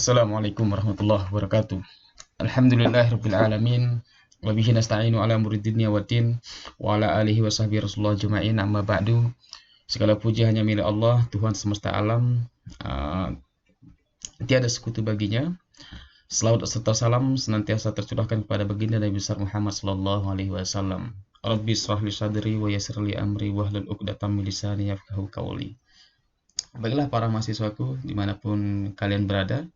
Assalamualaikum warahmatullahi wabarakatuh. Alhamdulillahirabbil alamin wa bihi nasta'inu ala umuri dunya waddin wa ala alihi wa sahbihi rasulullah ajma'in amma ba'du. Segala puji hanya milik Allah, Tuhan semesta alam. Tiada sekutu baginya. Selawat serta salam senantiasa tercurahkan kepada baginda Nabi besar Muhammad sallallahu alaihi wasallam. Rabbi shrah li sadri wa yassir li amri wahlul 'uqdatam min lisani yafqahu qawli. Baiklah para mahasiswaku dimanapun kalian berada.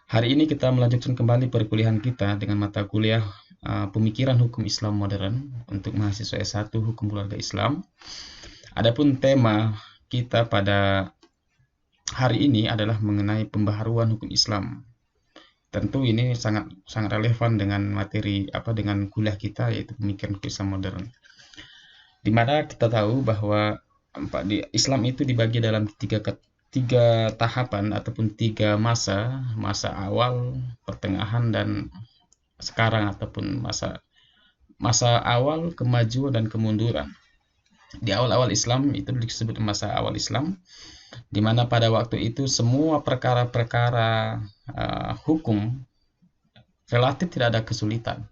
Hari ini kita melanjutkan kembali perkuliahan kita dengan mata kuliah Pemikiran Hukum Islam Modern untuk mahasiswa S1 Hukum Keluarga Islam. Adapun tema kita pada hari ini adalah mengenai pembaharuan hukum Islam. Tentu ini sangat relevan dengan materi dengan kuliah kita, yaitu Pemikiran Hukum Islam Modern. Di mana kita tahu bahwa di Islam itu dibagi dalam tiga tahapan ataupun tiga masa awal, pertengahan, dan sekarang, ataupun masa awal, kemajuan, dan kemunduran. Di awal-awal Islam itu disebut masa awal Islam, di mana pada waktu itu semua perkara-perkara hukum relatif tidak ada kesulitan.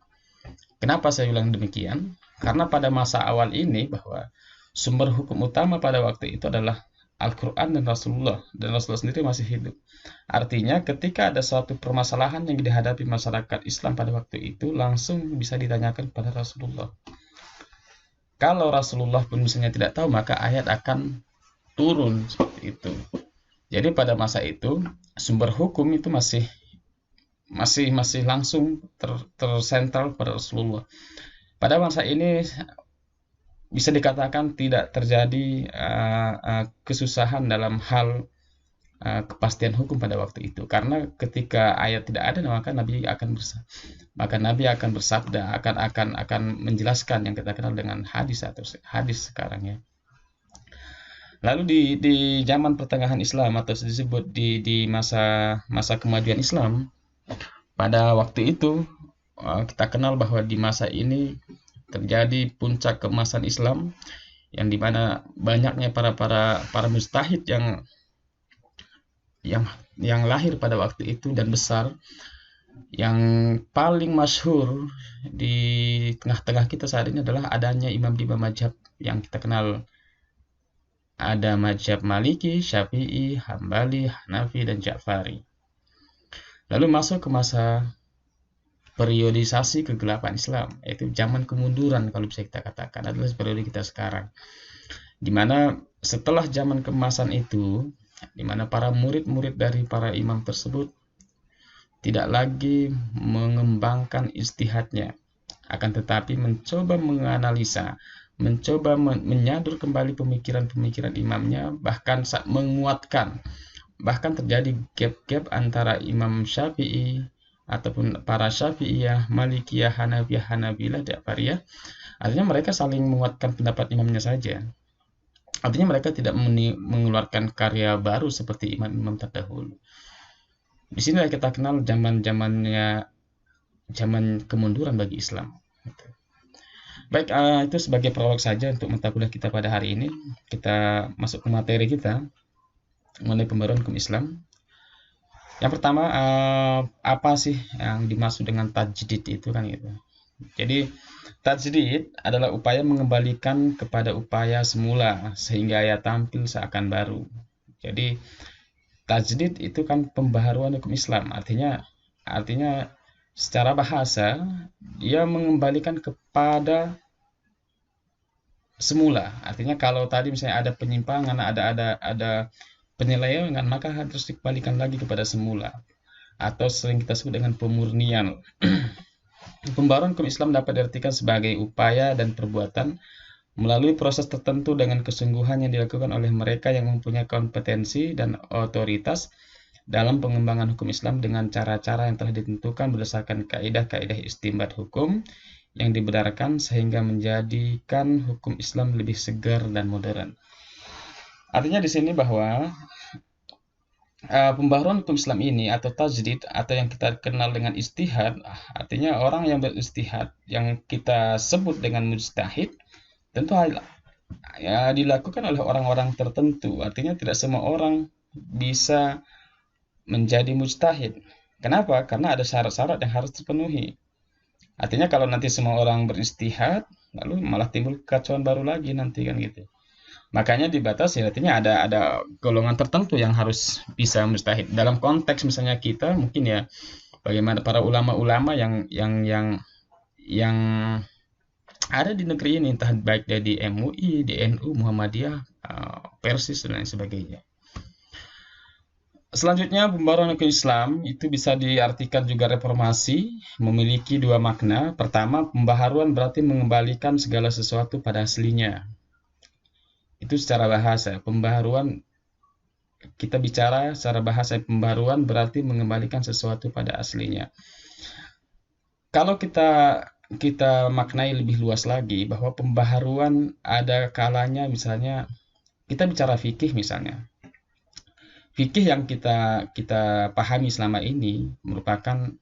Kenapa saya bilang demikian? Karena pada masa awal ini bahwa sumber hukum utama pada waktu itu adalah Al-Quran dan Rasulullah sendiri masih hidup. Artinya ketika ada suatu permasalahan yang dihadapi masyarakat Islam pada waktu itu, langsung bisa ditanyakan kepada Rasulullah. Kalau Rasulullah pun misalnya tidak tahu, maka ayat akan turun seperti itu. Jadi pada masa itu sumber hukum itu masih langsung tersentral pada Rasulullah. Pada masa ini bisa dikatakan tidak terjadi kesusahan dalam hal kepastian hukum pada waktu itu, karena ketika ayat tidak ada, maka Nabi akan bersabda, akan menjelaskan yang kita kenal dengan hadis atau hadis sekarang ya. Lalu di zaman pertengahan Islam atau disebut di masa kemajuan Islam, pada waktu itu kita kenal bahwa di masa ini terjadi puncak keemasan Islam, yang dimana banyaknya para mujtahid yang lahir pada waktu itu dan besar. Yang paling masyhur di tengah-tengah kita saat ini adalah adanya imam 5 mazhab yang kita kenal. Ada mazhab Maliki, Syafi'i, Hambali, Hanafi, dan Ja'fari. Lalu masuk ke masa periodisasi kegelapan Islam, yaitu zaman kemunduran kalau bisa kita katakan, adalah periode kita sekarang. Di mana setelah zaman keemasan itu, di mana para murid-murid dari para imam tersebut tidak lagi mengembangkan ijtihadnya, akan tetapi mencoba menganalisa, mencoba menyadur kembali pemikiran-pemikiran imamnya, bahkan menguatkan. Bahkan terjadi gap-gap antara Imam Syafi'i ataupun para Syafi'iyah, Malikiyah, Hanafiyah, Hanabilah, Ja'fariyah. Artinya mereka saling menguatkan pendapat imamnya saja. Artinya mereka tidak mengeluarkan karya baru seperti imam-imam terdahulu. Di sini kita kenal zaman kemunduran bagi Islam. Baik, itu sebagai prolog saja untuk mata kuliah kita pada hari ini. Kita masuk ke materi kita mengenai pembaruan hukum Islam. Yang pertama, apa sih yang dimaksud dengan tajdid itu kan gitu. Jadi tajdid adalah upaya mengembalikan kepada upaya semula sehingga ia tampil seakan baru. Jadi tajdid itu kan pembaharuan hukum Islam. Artinya secara bahasa dia mengembalikan kepada semula. Artinya kalau tadi misalnya ada penyimpangan, ada penyelewengan, maka harus dikembalikan lagi kepada semula, atau sering kita sebut dengan pemurnian. Pembaruan hukum Islam dapat diartikan sebagai upaya dan perbuatan melalui proses tertentu dengan kesungguhan yang dilakukan oleh mereka yang mempunyai kompetensi dan otoritas dalam pengembangan hukum Islam dengan cara-cara yang telah ditentukan berdasarkan kaidah-kaidah istinbat hukum yang dibenarkan sehingga menjadikan hukum Islam lebih segar dan modern. Artinya di sini bahwa pembaharuan hukum Islam ini atau tajdid atau yang kita kenal dengan ijtihad, artinya orang yang berijtihad yang kita sebut dengan mujtahid, tentu dilakukan oleh orang-orang tertentu. Artinya tidak semua orang bisa menjadi mujtahid. Kenapa? Karena ada syarat-syarat yang harus terpenuhi. Artinya kalau nanti semua orang beristihad, lalu malah timbul kekacauan baru lagi nanti kan gitu. Makanya dibatasi, artinya ada golongan tertentu yang harus bisa mujtahid. Dalam konteks misalnya kita mungkin ya bagaimana para ulama-ulama yang ada di negeri ini, entah baik dari MUI, di NU, Muhammadiyah, Persis dan lain sebagainya. Selanjutnya, pembaruan hukum Islam itu bisa diartikan juga reformasi, memiliki dua makna. Pertama, pembaharuan berarti mengembalikan segala sesuatu pada aslinya. Itu secara bahasa. Pembaharuan, kita bicara secara bahasa, pembaharuan berarti mengembalikan sesuatu pada aslinya. Kalau kita maknai lebih luas lagi, bahwa pembaharuan ada kalanya misalnya, kita bicara fikih misalnya. Fikih yang kita pahami selama ini merupakan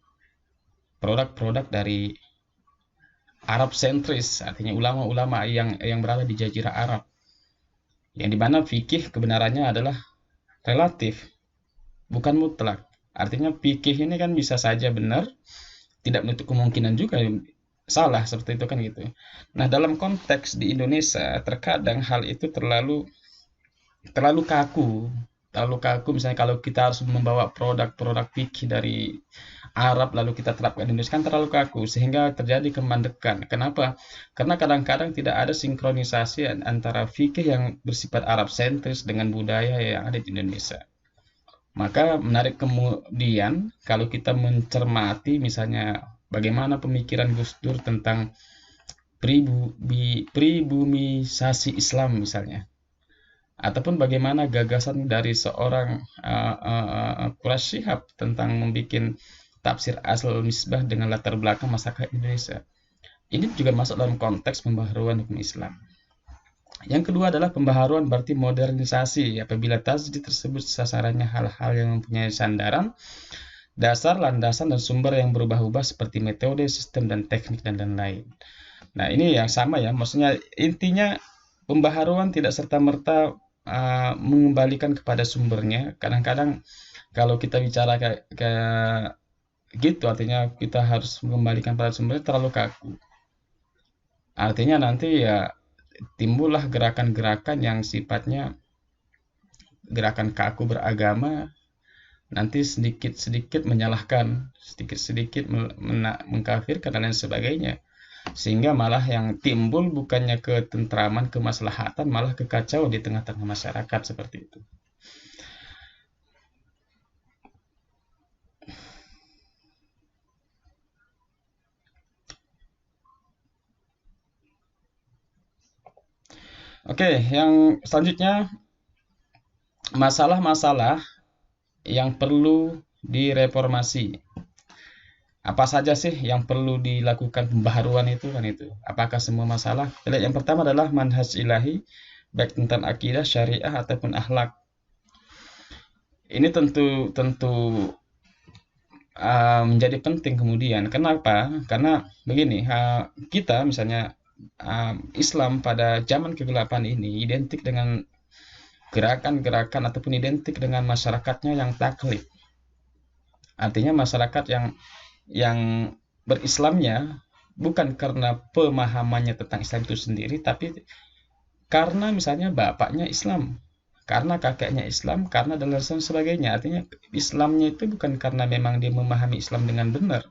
produk-produk dari Arab sentris, artinya ulama-ulama yang berada di jazirah Arab. Yang dimana fikih kebenarannya adalah relatif, bukan mutlak. Artinya fikih ini kan bisa saja benar, tidak menutup kemungkinan juga salah, seperti itu kan gitu. Nah, dalam konteks di Indonesia, terkadang hal itu terlalu kaku. Terlalu kaku, misalnya kalau kita harus membawa produk-produk fikih dari Arab lalu kita terapkan di Indonesia kan terlalu kaku sehingga terjadi kemandekan. Kenapa? Karena kadang-kadang tidak ada sinkronisasi antara fikih yang bersifat Arab sentris dengan budaya yang ada di Indonesia. Maka menarik kemudian kalau kita mencermati misalnya bagaimana pemikiran Gus Dur tentang pribumisasi Islam misalnya, ataupun bagaimana gagasan dari seorang Quraisy Shihab tentang membuat tafsir asal misbah dengan latar belakang masyarakat Indonesia. Ini juga masuk dalam konteks pembaharuan hukum Islam. Yang kedua adalah pembaharuan berarti modernisasi, apabila tajdid tersebut sasarannya hal-hal yang mempunyai sandaran, dasar, landasan, dan sumber yang berubah-ubah seperti metode, sistem, dan teknik, dan lain-lain. Nah, ini yang sama ya, maksudnya intinya pembaharuan tidak serta-merta mengembalikan kepada sumbernya. Kadang-kadang kalau kita bicara kayak gitu, artinya kita harus mengembalikan pada sumbernya terlalu kaku. Artinya nanti ya timbullah gerakan-gerakan yang sifatnya gerakan kaku beragama, nanti sedikit-sedikit menyalahkan, sedikit-sedikit mengkafirkan dan lain sebagainya. Sehingga malah yang timbul bukannya ketentraman, kemaslahatan, malah kekacauan di tengah-tengah masyarakat seperti itu. Oke, yang selanjutnya masalah-masalah yang perlu direformasi. Apa saja sih yang perlu dilakukan pembaharuan itu kan itu? Apakah semua masalah? Yang pertama adalah manhaj ilahi, baik tentang akidah, syariah ataupun akhlak. Ini tentu menjadi penting kemudian. Kenapa? Karena begini, kita misalnya Islam pada zaman kegelapan ini identik dengan gerakan-gerakan ataupun identik dengan masyarakatnya yang taklid. Artinya masyarakat yang berislamnya bukan karena pemahamannya tentang Islam itu sendiri, tapi karena misalnya bapaknya Islam, karena kakeknya Islam, karena dan lain sebagainya. Artinya Islamnya itu bukan karena memang dia memahami Islam dengan benar,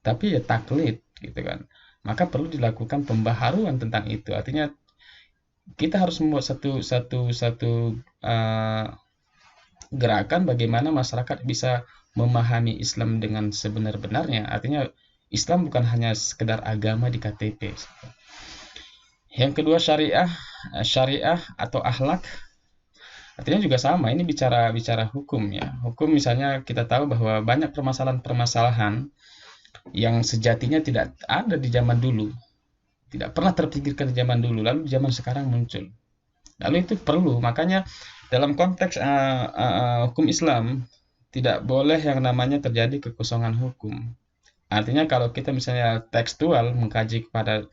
tapi ya taklid gitu kan. Maka perlu dilakukan pembaharuan tentang itu. Artinya kita harus membuat satu gerakan bagaimana masyarakat bisa memahami Islam dengan sebenar-benarnya. Artinya Islam bukan hanya sekedar agama di KTP. Yang kedua syariah atau akhlak. Artinya juga sama, ini bicara hukum ya. Hukum misalnya kita tahu bahwa banyak permasalahan-permasalahan yang sejatinya tidak ada di zaman dulu. Tidak pernah terpikirkan di zaman dulu, lalu di zaman sekarang muncul. Lalu itu perlu, makanya dalam konteks hukum Islam tidak boleh yang namanya terjadi kekosongan hukum. Artinya kalau kita misalnya tekstual mengkaji kepada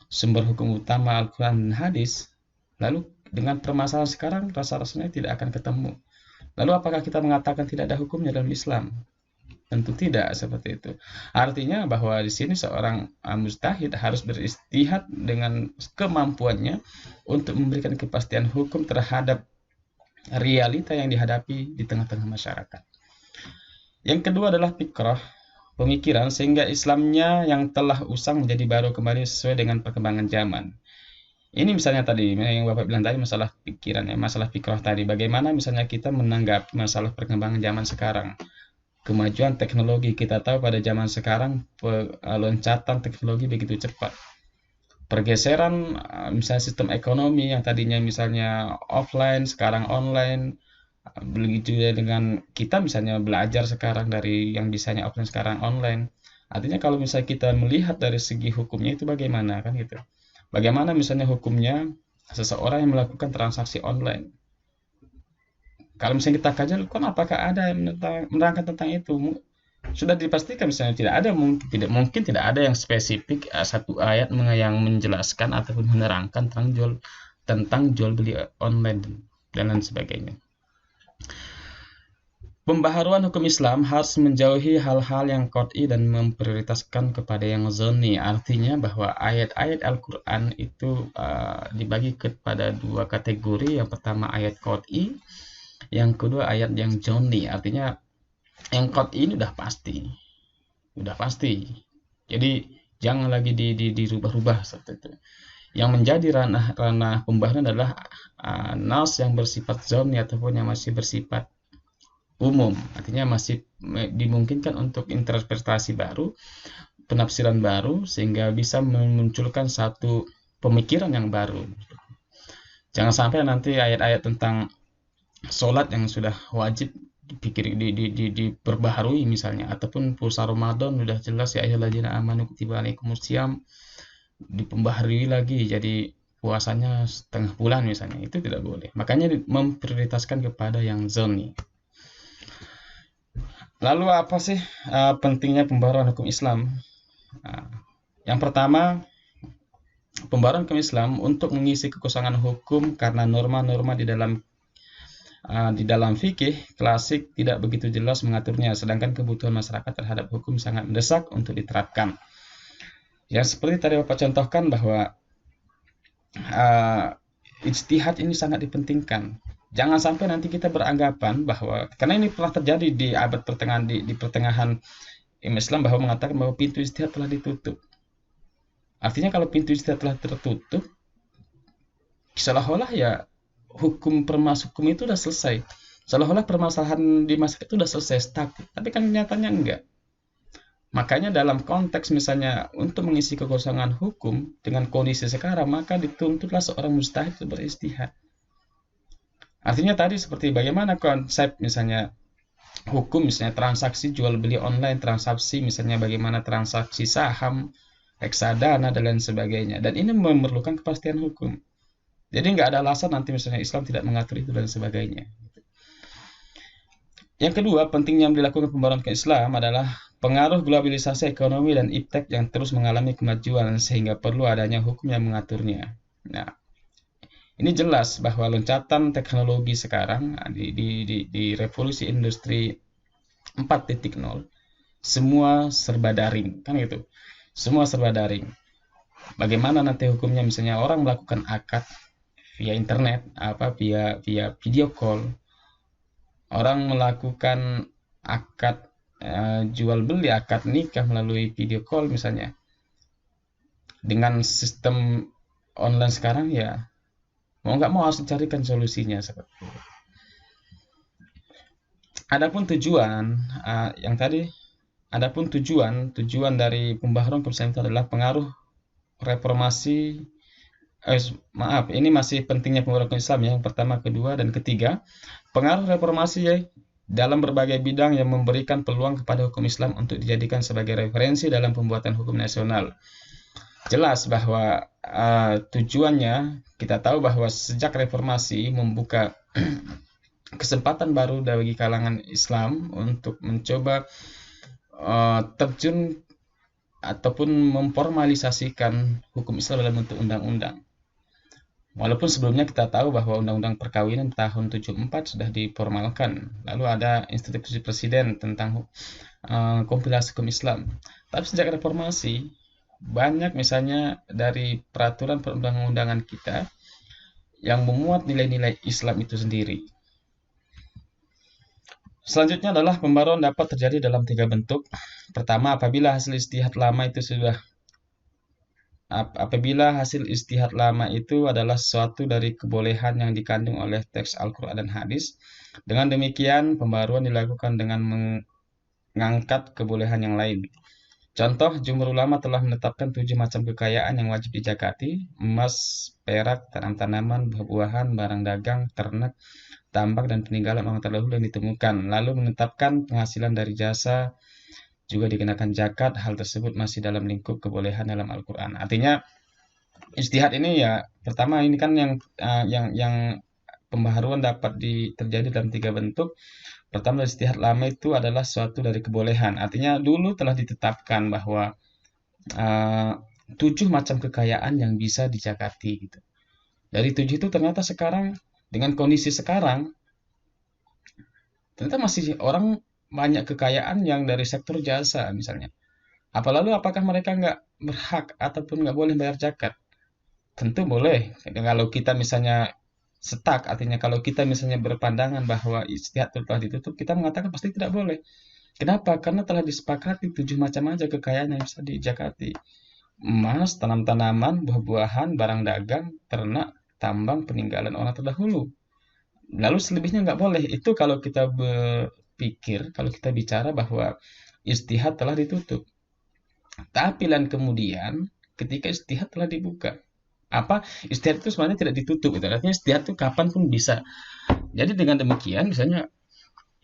sumber hukum utama Al-Quran dan hadis, lalu dengan permasalahan sekarang rasa-rasanya tidak akan ketemu. Lalu apakah kita mengatakan tidak ada hukumnya dalam Islam? Tentu tidak seperti itu. Artinya bahwa di sini seorang mujtahid harus beristihad dengan kemampuannya untuk memberikan kepastian hukum terhadap realita yang dihadapi di tengah-tengah masyarakat. Yang kedua adalah fikrah, pemikiran, sehingga Islamnya yang telah usang menjadi baru kembali sesuai dengan perkembangan zaman. Ini misalnya tadi yang Bapak bilang tadi, masalah pikiran ya, masalah fikrah tadi. Bagaimana misalnya kita menanggapi masalah perkembangan zaman sekarang? Kemajuan teknologi, kita tahu pada zaman sekarang loncatan teknologi begitu cepat. Pergeseran misalnya sistem ekonomi yang tadinya misalnya offline sekarang online. Begitu juga dengan kita misalnya belajar sekarang dari yang bisanya offline sekarang online. Artinya kalau misalnya kita melihat dari segi hukumnya itu bagaimana kan gitu. Bagaimana misalnya hukumnya seseorang yang melakukan transaksi online. Kalau misalnya kita kaji, kan apakah ada yang menerangkan tentang itu? Sudah dipastikan misalnya mungkin tidak ada yang spesifik satu ayat yang menjelaskan ataupun menerangkan tentang jual beli online dan lain sebagainya. Pembaharuan hukum Islam harus menjauhi hal-hal yang qat'i dan memprioritaskan kepada yang zonni. Artinya bahwa ayat-ayat Al-Quran itu dibagi kepada dua kategori. Yang pertama ayat qat'i, yang kedua ayat yang zonni. Artinya yang qat'i ini udah pasti. Jadi jangan lagi dirubah-rubah seperti itu. Yang menjadi ranah pembaharuan adalah nas yang bersifat zonni ataupun yang masih bersifat umum, artinya masih dimungkinkan untuk interpretasi baru, penafsiran baru, sehingga bisa memunculkan satu pemikiran yang baru. Jangan sampai nanti ayat-ayat tentang sholat yang sudah wajib diperbaharui misalnya, ataupun puasa Ramadan sudah jelas ya ayyuhalladzina amanu kutiba alaikumusiyam dipembaharui lagi jadi puasanya setengah bulan misalnya, itu tidak boleh. Makanya memprioritaskan kepada yang zonni. Lalu apa sih pentingnya pembaharuan hukum Islam? Yang pertama, pembaharuan hukum Islam untuk mengisi kekosongan hukum karena norma-norma di dalam fikih klasik tidak begitu jelas mengaturnya, sedangkan kebutuhan masyarakat terhadap hukum sangat mendesak untuk diterapkan. Ya seperti tadi Bapak contohkan bahwa ijtihad ini sangat dipentingkan. Jangan sampai nanti kita beranggapan bahwa, karena ini pernah terjadi di abad pertengahan, di pertengahan Islam, bahwa mengatakan bahwa pintu ijtihad telah ditutup. Artinya kalau pintu ijtihad telah tertutup, seolah-olah ya hukum itu sudah selesai. Seolah-olah permasalahan di masa itu sudah selesai, stuck. Tapi kan nyatanya enggak. Makanya dalam konteks misalnya untuk mengisi kekosongan hukum dengan kondisi sekarang, maka dituntutlah seorang mujtahid beristihad. Artinya tadi seperti bagaimana konsep misalnya hukum, misalnya transaksi jual beli online, transaksi misalnya bagaimana transaksi saham, reksadana dan lain sebagainya. Dan ini memerlukan kepastian hukum. Jadi nggak ada alasan nanti misalnya Islam tidak mengatur itu dan sebagainya. Yang kedua, pentingnya dilakukan pembaharuan ke Islam adalah pengaruh globalisasi ekonomi dan iptek yang terus mengalami kemajuan sehingga perlu adanya hukum yang mengaturnya. Nah, ini jelas bahwa loncatan teknologi sekarang di revolusi industri 4.0 semua serba daring, kan gitu. Semua serba daring. Bagaimana nanti hukumnya misalnya orang melakukan akad via internet, via video call. Orang melakukan akad jual beli, akad nikah melalui video call misalnya. Dengan sistem online sekarang ya mau nggak mau harus dicarikan solusinya seperti itu. Adapun tujuan tujuan dari pembaharuan hukum Islam itu adalah pengaruh reformasi. Ini masih pentingnya pembaharuan hukum Islam ya. Yang pertama, kedua, dan ketiga, pengaruh reformasi ya, dalam berbagai bidang yang memberikan peluang kepada hukum Islam untuk dijadikan sebagai referensi dalam pembuatan hukum nasional. Jelas bahwa tujuannya, kita tahu bahwa sejak reformasi membuka kesempatan baru bagi kalangan Islam untuk mencoba terjun ataupun memformalisasikan hukum Islam dalam bentuk undang-undang. Walaupun sebelumnya kita tahu bahwa Undang-Undang Perkawinan tahun 74 sudah diformalkan. Lalu ada institusi presiden tentang kompilasi hukum Islam. Tapi sejak reformasi, banyak misalnya dari peraturan perundang-undangan kita yang memuat nilai-nilai Islam itu sendiri. Selanjutnya adalah pembaruan dapat terjadi dalam 3 bentuk. Pertama, apabila hasil istihad lama itu adalah suatu dari kebolehan yang dikandung oleh teks Al-Quran dan hadis. Dengan demikian, pembaruan dilakukan dengan mengangkat kebolehan yang lain. Contoh, jumhur ulama telah menetapkan 7 macam kekayaan yang wajib dijakati: emas, perak, tanam-tanaman, buah-buahan, barang dagang, ternak, tambak, dan peninggalan orang terdahulu yang ditemukan. Lalu menetapkan penghasilan dari jasa juga dikenakan zakat. Hal tersebut masih dalam lingkup kebolehan dalam Al-Quran. Artinya, ijtihad ini ya, pertama ini kan yang pembaharuan dapat terjadi dalam 3 bentuk. Pertama, ijtihad lama itu adalah suatu dari kebolehan. Artinya dulu telah ditetapkan bahwa 7 macam kekayaan yang bisa dijakati gitu. Dari 7 itu ternyata sekarang dengan kondisi sekarang ternyata masih orang banyak kekayaan yang dari sektor jasa misalnya. Apakah mereka nggak berhak ataupun nggak boleh bayar zakat? Tentu boleh. Kalau kita misalnya stuck, artinya kalau kita misalnya berpandangan bahwa ijtihad telah ditutup, kita mengatakan pasti tidak boleh. Kenapa? Karena telah disepakati 7 macam aja kekayaan yang bisa dijakati. Emas, tanam-tanaman, buah-buahan, barang dagang, ternak, tambang, peninggalan orang terdahulu. Lalu selebihnya nggak boleh. Itu kalau kita berpikir, kalau kita bicara bahwa ijtihad telah ditutup. Tapi dan kemudian ketika ijtihad telah dibuka, ijtihad itu sebenarnya tidak ditutup itu. Artinya ijtihad itu kapan pun bisa. Jadi dengan demikian misalnya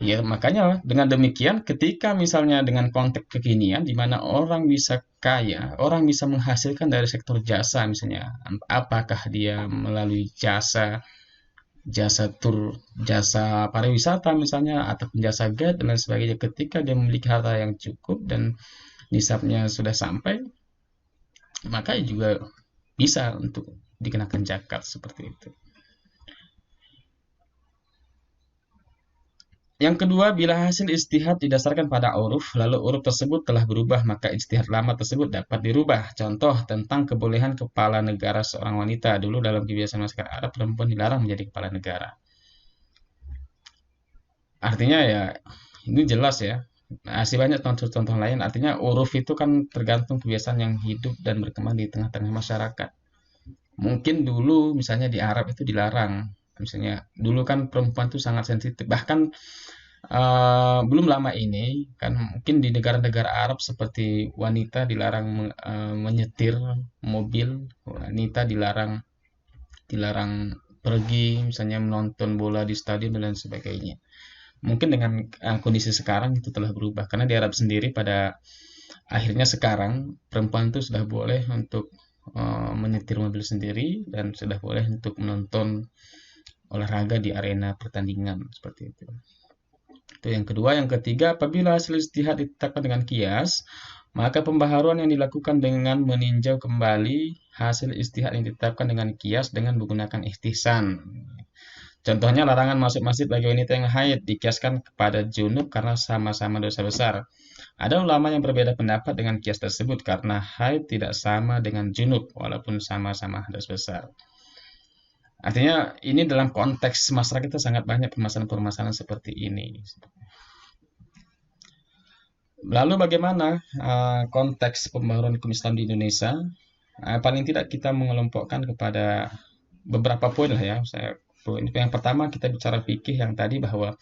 ya makanya dengan demikian ketika misalnya dengan konteks kekinian di mana orang bisa kaya, orang bisa menghasilkan dari sektor jasa misalnya, apakah dia melalui jasa tur, jasa pariwisata misalnya, ataupun jasa guide dan lain sebagainya. Ketika dia memiliki harta yang cukup dan nisabnya sudah sampai, maka juga bisa untuk dikenakan zakat seperti itu. Yang kedua, bila hasil ijtihad didasarkan pada uruf, lalu uruf tersebut telah berubah, maka ijtihad lama tersebut dapat dirubah. Contoh tentang kebolehan kepala negara seorang wanita. Dulu dalam kebiasaan masyarakat Arab, perempuan dilarang menjadi kepala negara. Artinya ya, ini jelas ya. Masih banyak contoh-contoh lain. Artinya uruf itu kan tergantung kebiasaan yang hidup dan berkembang di tengah-tengah masyarakat. Mungkin dulu misalnya di Arab itu dilarang. Misalnya dulu kan perempuan itu sangat sensitif. Bahkan belum lama ini kan mungkin di negara-negara Arab seperti wanita dilarang menyetir mobil, wanita dilarang dilarang pergi misalnya menonton bola di stadion dan lain sebagainya. Mungkin dengan kondisi sekarang itu telah berubah karena di Arab sendiri pada akhirnya sekarang perempuan itu sudah boleh untuk menyetir mobil sendiri dan sudah boleh untuk menonton olahraga di arena pertandingan seperti itu. Itu yang kedua. Yang ketiga, apabila hasil ijtihad ditetapkan dengan kias, maka pembaharuan yang dilakukan dengan meninjau kembali hasil ijtihad yang ditetapkan dengan kias dengan menggunakan ihtisan. Contohnya larangan masuk masjid bagi wanita yang haid dikiaskan kepada junub karena sama-sama dosa besar. Ada ulama yang berbeda pendapat dengan kias tersebut karena haid tidak sama dengan junub walaupun sama-sama dosa besar. Artinya ini dalam konteks masyarakat kita sangat banyak permasalahan-permasalahan seperti ini. Lalu bagaimana konteks pembaharuan hukum Islam di Indonesia? Paling tidak kita mengelompokkan kepada beberapa poin lah ya. Yang pertama kita bicara fikih yang tadi bahwa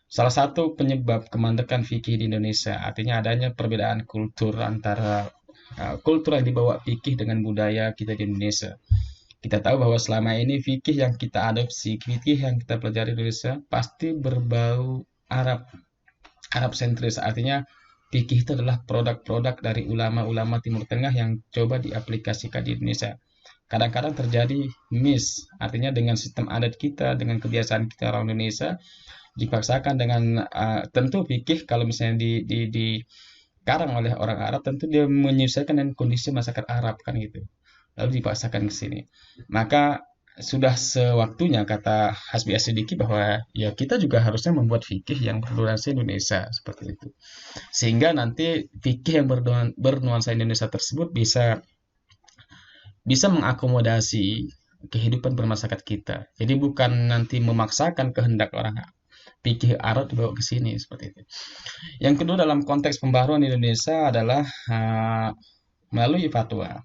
salah satu penyebab kemandekan fikih di Indonesia artinya adanya perbedaan kultur antara kultur yang dibawa fikih dengan budaya kita di Indonesia. Kita tahu bahwa selama ini fikih yang kita adopsi, fikih yang kita pelajari di Indonesia pasti berbau Arab sentris. Artinya fikih itu adalah produk-produk dari ulama-ulama Timur Tengah yang coba diaplikasikan di Indonesia. Kadang-kadang terjadi miss, artinya dengan sistem adat kita, dengan kebiasaan kita orang Indonesia, dipaksakan dengan tentu fikih kalau misalnya dikarang oleh orang Arab, tentu dia menyesuaikan dengan kondisi masyarakat Arab kan gitu. Lalu dipaksakan ke sini. Maka sudah sewaktunya, kata Hasbi Asyidiki, bahwa ya kita juga harusnya membuat fikih yang bernuansa Indonesia seperti itu. Sehingga nanti fikih yang bernuansa Indonesia tersebut bisa bisa mengakomodasi kehidupan bermasyarakat kita. Jadi bukan nanti memaksakan kehendak orang fikih Arab dibawa ke sini seperti itu. Yang kedua, dalam konteks pembaharuan Indonesia adalah melalui fatwa.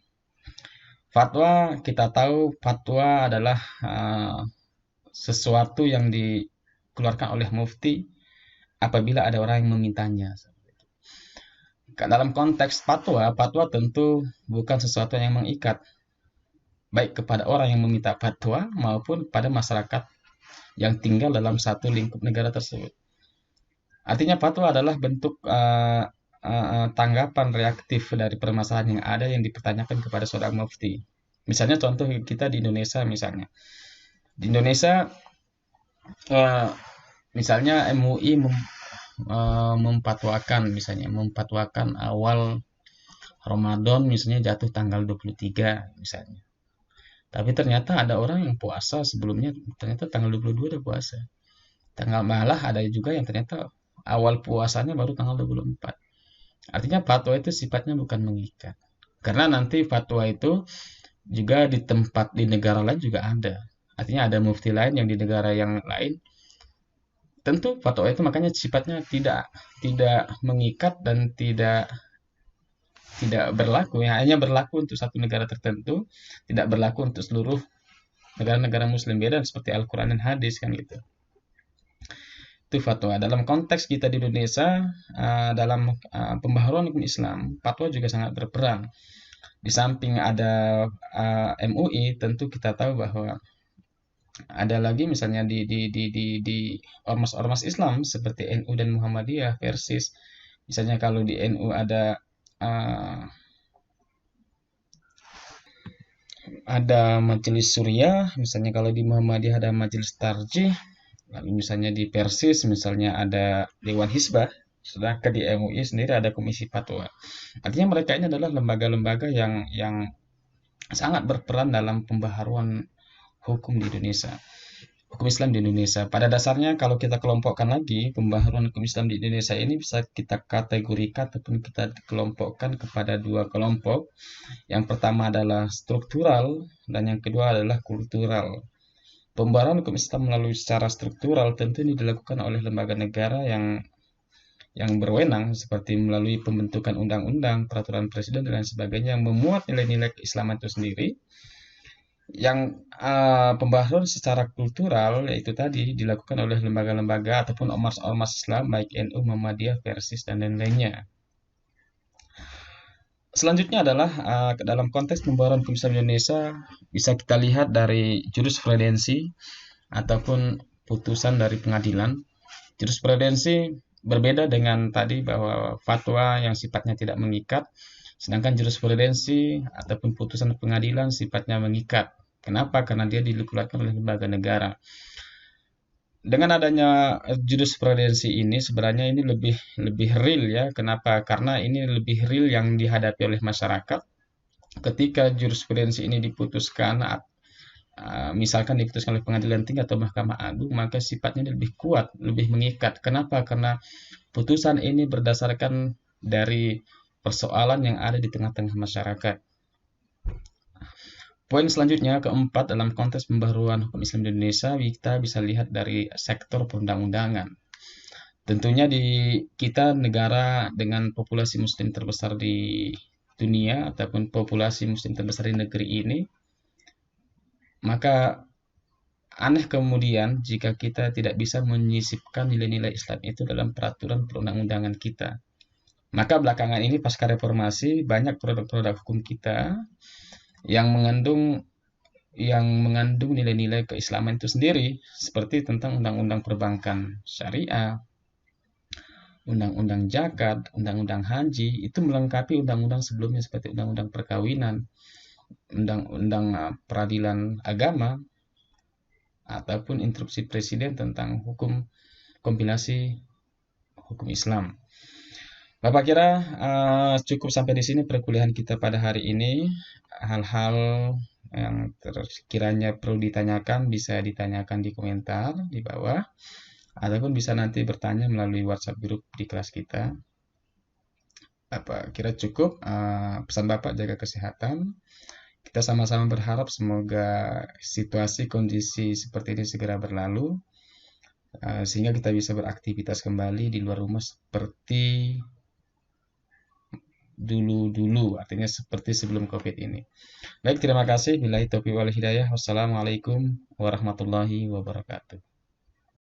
Fatwa, kita tahu fatwa adalah sesuatu yang dikeluarkan oleh mufti apabila ada orang yang memintanya. Dalam konteks fatwa, fatwa tentu bukan sesuatu yang mengikat, baik kepada orang yang meminta fatwa maupun pada masyarakat yang tinggal dalam satu lingkup negara tersebut. Artinya fatwa adalah bentuk tanggapan reaktif dari permasalahan yang ada yang dipertanyakan kepada seorang mufti. Misalnya contoh kita di Indonesia misalnya. Di Indonesia misalnya MUI memfatwakan awal Ramadan misalnya jatuh tanggal 23 misalnya. Tapi ternyata ada orang yang puasa sebelumnya, ternyata tanggal 22 udah puasa. Malah ada juga yang ternyata awal puasanya baru tanggal 24. Artinya fatwa itu sifatnya bukan mengikat. Karena nanti fatwa itu juga di negara lain juga ada. Artinya ada mufti lain yang di negara yang lain. Tentu fatwa itu makanya sifatnya tidak mengikat dan tidak berlaku, ya hanya berlaku untuk satu negara tertentu, tidak berlaku untuk seluruh negara-negara muslim. Beda seperti Al-Quran dan hadis kan gitu. Itu fatwa. Dalam konteks kita di Indonesia, dalam pembaharuan hukum Islam, fatwa juga sangat berperan. Di samping ada MUI, tentu kita tahu bahwa ada lagi misalnya di ormas-ormas Islam seperti NU dan Muhammadiyah versus misalnya kalau di NU ada majelis Suriah, misalnya kalau di Muhammadiyah ada majelis Tarjih, lalu misalnya di Persis misalnya ada Dewan Hizbah, sedangkan di MUI sendiri ada Komisi Fatwa. Artinya mereka ini adalah lembaga-lembaga yang sangat berperan dalam pembaharuan hukum di Indonesia. Hukum Islam di Indonesia. Pada dasarnya kalau kita kelompokkan lagi, pembaharuan hukum Islam di Indonesia ini bisa kita kategorikan ataupun kita kelompokkan kepada dua kelompok. Yang pertama adalah struktural dan yang kedua adalah kultural. Pembaharuan hukum Islam melalui secara struktural tentu ini dilakukan oleh lembaga negara yang berwenang seperti melalui pembentukan undang-undang, peraturan presiden dan lain sebagainya yang memuat nilai-nilai keislaman itu sendiri. Yang pembaharuan secara kultural yaitu tadi dilakukan oleh lembaga-lembaga ataupun ormas-ormas Islam baik NU, Muhammadiyah, Persis dan lain-lainnya. Selanjutnya adalah dalam konteks pembaharuan hukum Islam Indonesia bisa kita lihat dari jurisprudensi ataupun putusan dari pengadilan. Jurisprudensi berbeda dengan tadi bahwa fatwa yang sifatnya tidak mengikat, sedangkan jurisprudensi ataupun putusan pengadilan sifatnya mengikat. Kenapa? Karena dia dikeluarkan oleh lembaga negara. Dengan adanya jurisprudensi ini sebenarnya ini lebih real ya. Kenapa? Karena ini lebih real yang dihadapi oleh masyarakat. Ketika jurisprudensi ini diputuskan, misalkan diputuskan oleh pengadilan tinggi atau Mahkamah Agung, maka sifatnya lebih kuat, lebih mengikat. Kenapa? Karena putusan ini berdasarkan dari persoalan yang ada di tengah-tengah masyarakat. Poin selanjutnya, keempat, dalam konteks pembaharuan hukum Islam di Indonesia, kita bisa lihat dari sektor perundang-undangan. Tentunya di kita negara dengan populasi muslim terbesar di dunia ataupun populasi muslim terbesar di negeri ini, maka aneh kemudian jika kita tidak bisa menyisipkan nilai-nilai Islam itu dalam peraturan perundang-undangan kita. Maka belakangan ini pasca reformasi banyak produk-produk hukum kita yang mengandung nilai-nilai keislaman itu sendiri, seperti tentang undang-undang perbankan syariah, undang-undang zakat, undang-undang haji, itu melengkapi undang-undang sebelumnya seperti undang-undang perkawinan, undang-undang peradilan agama, ataupun instruksi presiden tentang hukum kombinasi hukum Islam. Bapak kira cukup sampai di sini perkuliahan kita pada hari ini. Hal-hal yang sekiranya perlu ditanyakan bisa ditanyakan di komentar di bawah, ataupun bisa nanti bertanya melalui WhatsApp grup di kelas kita. Apa kira cukup pesan Bapak jaga kesehatan. Kita sama-sama berharap semoga situasi kondisi seperti ini segera berlalu, sehingga kita bisa beraktivitas kembali di luar rumah seperti dulu-dulu, artinya seperti sebelum COVID ini. Baik, terima kasih. Billahi taufiq wal hidayah. Wassalamualaikum warahmatullahi wabarakatuh.